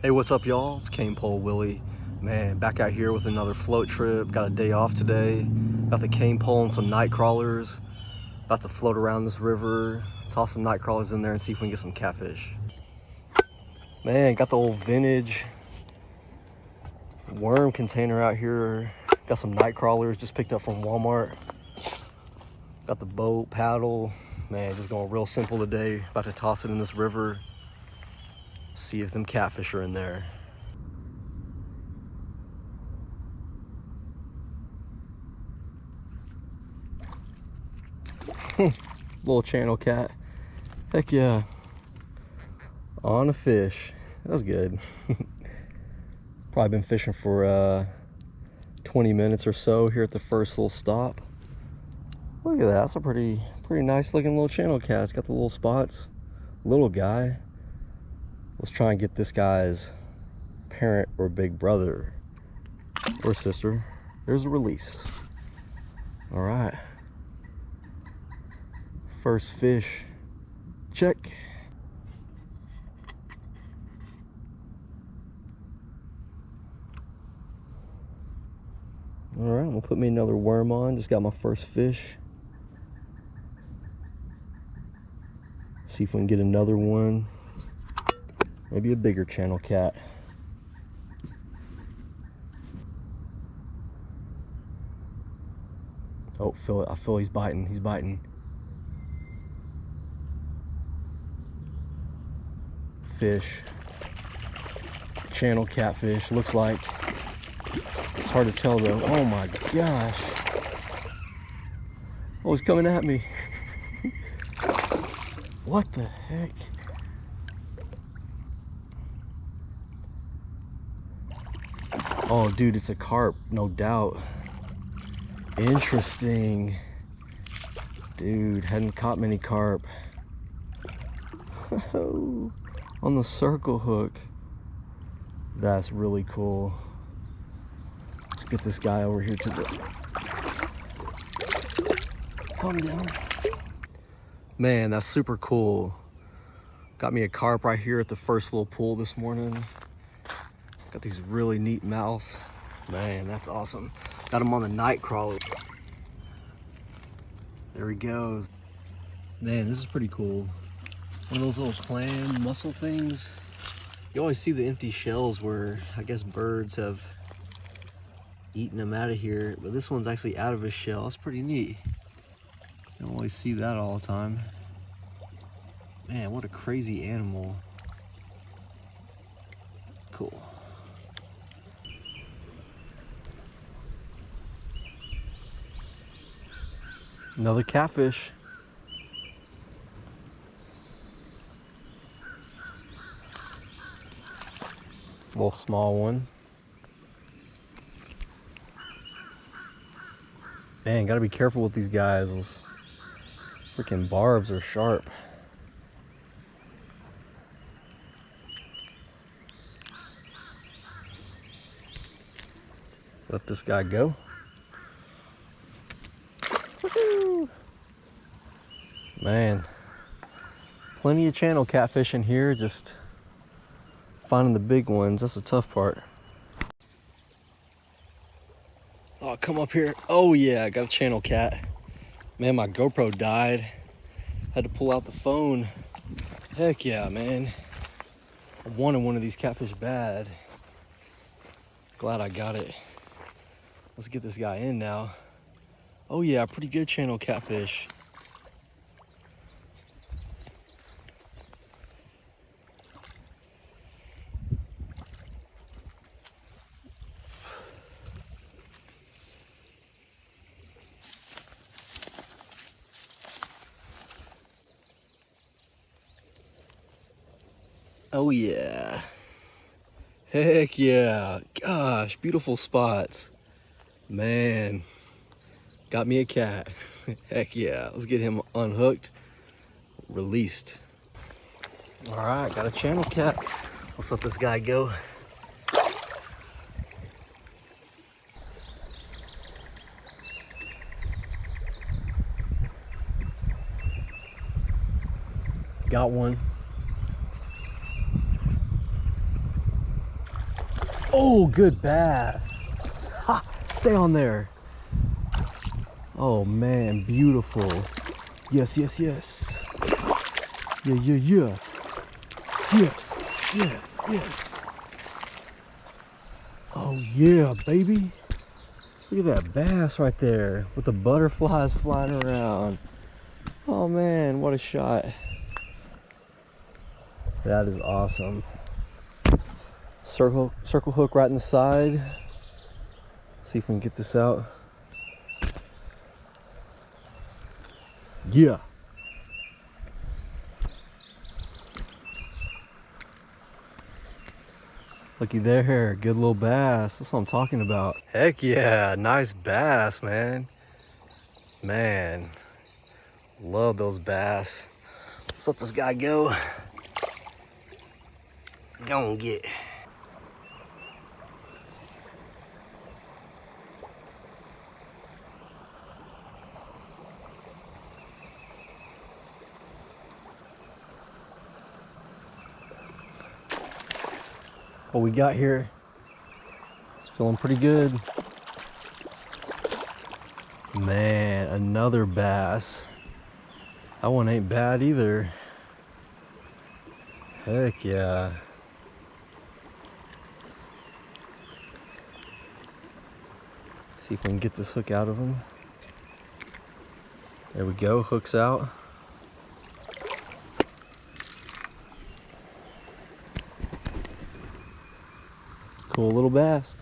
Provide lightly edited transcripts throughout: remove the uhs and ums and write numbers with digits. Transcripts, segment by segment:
Hey, what's up, y'all? It's Cane Pole Willy. Man, back out here with another float trip. Got a day off today. Got the cane pole and some Nightcrawlers. About to float around this river, toss some Nightcrawlers in there and see if we can get some catfish. Man, got the old vintage worm container out here. Got some Nightcrawlers just picked up from Walmart. Got the boat, paddle. Man, just going real simple today. About to toss it in this river. See if them catfish are in there. Little channel cat. Heck yeah. On a fish. That's good. Probably been fishing for 20 minutes or so here at the first little stop. Look at that. That's a pretty nice looking little channel cat. It's got the little spots. Little guy. Let's try and get this guy's parent or big brother or sister. There's a release. All right. First fish, check. All right, I'm gonna put me another worm on. Just got my first fish. See if we can get another one. Maybe a bigger channel cat. Oh, feel it. I feel he's biting. He's biting. Fish. Channel catfish. Looks like. It's hard to tell though. Oh my gosh. Oh, he's coming at me. What the heck? Oh, dude, it's a carp, no doubt. Interesting. Dude, hadn't caught many carp. On the circle hook. That's really cool. Let's get this guy over here to the... Calm down. Man, that's super cool. Got me a carp right here at the first little pool this morning. Got these really neat mouths. Man, that's awesome. Got him on the Nightcrawler. There he goes. Man, this is pretty cool. One of those little clam mussel things. You always see the empty shells where I guess birds have eaten them out of here, but this one's actually out of his shell. That's pretty neat. You don't always see that all the time. Man, what a crazy animal. Cool. Another catfish. Little small one. Man, gotta be careful with these guys. Those freaking barbs are sharp. Let this guy go. Man, plenty of channel catfish in here, just finding the big ones, that's the tough part. Oh, come up here. Oh yeah, I got a channel cat. Man, my GoPro died. Had to pull out the phone. Heck yeah, man. I wanted one of these catfish bad. Glad I got it. Let's get this guy in now. Oh yeah, pretty good channel catfish. Oh yeah. Heck yeah. Gosh, beautiful spots. Man, got me a cat. Heck yeah. Let's get him unhooked, released. All right, got a channel cat. Let's let this guy go. Got one. Oh, good bass. Ha, stay on there. Oh man, beautiful. Yes, yes, yes. Yeah, yeah, yeah. Yes, yes, yes. Oh yeah, baby. Look at that bass right there with the butterflies flying around. Oh man, what a shot. That is awesome. Circle hook right in the side. See if we can get this out. Yeah. Looky there, good little bass. That's what I'm talking about. Heck yeah, nice bass, man. Man, love those bass. Let's let this guy go. Go and get. What we got here, it's feeling pretty good. Man, another bass. That one ain't bad either. Heck yeah. See if we can get this hook out of him. There we go, hook's out. Cool little bass.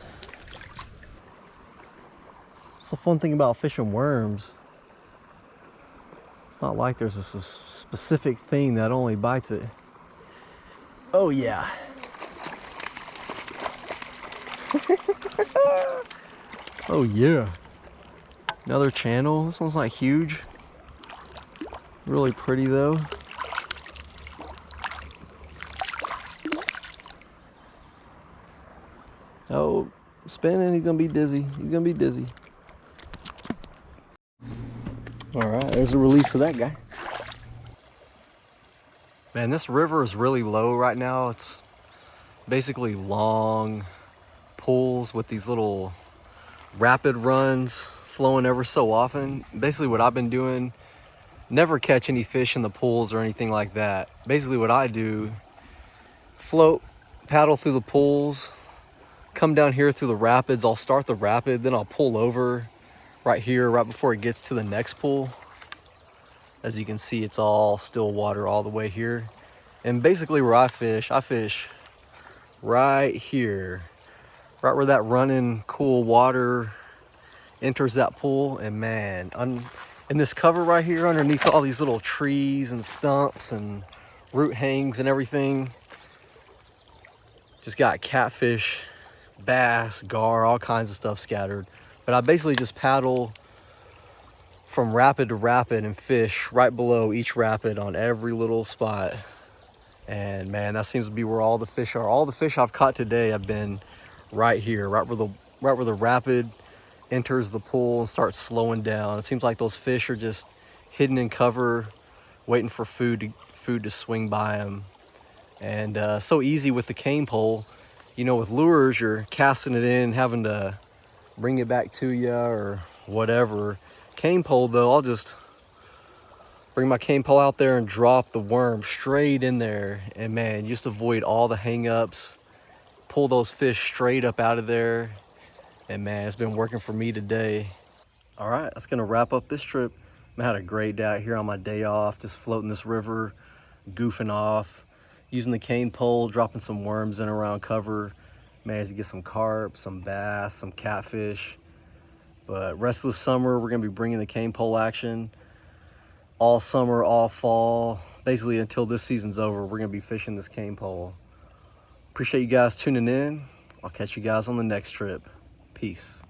It's a fun thing about fishing worms. It's not like there's a specific thing that only bites it. Oh yeah. Oh yeah. Another channel. This one's not huge. Really pretty though. Oh, spinning, he's gonna be dizzy. He's gonna be dizzy. All right, there's a release of that guy. Man, this river is really low right now. It's basically long pools with these little rapid runs flowing ever so often. Basically what I've been doing, never catch any fish in the pools or anything like that. Basically what I do, float, paddle through the pools, come down here through the rapids. I'll start the rapid, then I'll pull over right here, right before it gets to the next pool. As you can see, it's all still water all the way here. And basically where I fish right here, right where that running cool water enters that pool. And man, in this cover right here, underneath all these little trees and stumps and root hangs and everything, just got catfish, bass, gar, all kinds of stuff scattered. But I basically just paddle from rapid to rapid and fish right below each rapid on every little spot. And man, that seems to be where all the fish are. All the fish I've caught today have been right here, right where the rapid enters the pool and starts slowing down. It seems like those fish are just hidden in cover, waiting for food to swing by them. And so easy with the cane pole. You know, with lures, you're casting it in, having to bring it back to you or whatever. Cane pole though, I'll just bring my cane pole out there and drop the worm straight in there. And man, just avoid all the hang-ups, pull those fish straight up out of there. And man, it's been working for me today. All right, that's gonna wrap up this trip. I had a great day out here on my day off, just floating this river, goofing off, using the cane pole, dropping some worms in around cover. Managed to get some carp, some bass, some catfish. But rest of the summer, we're gonna be bringing the cane pole action. All summer, all fall, basically until this season's over, we're gonna be fishing this cane pole. Appreciate you guys tuning in. I'll catch you guys on the next trip. Peace.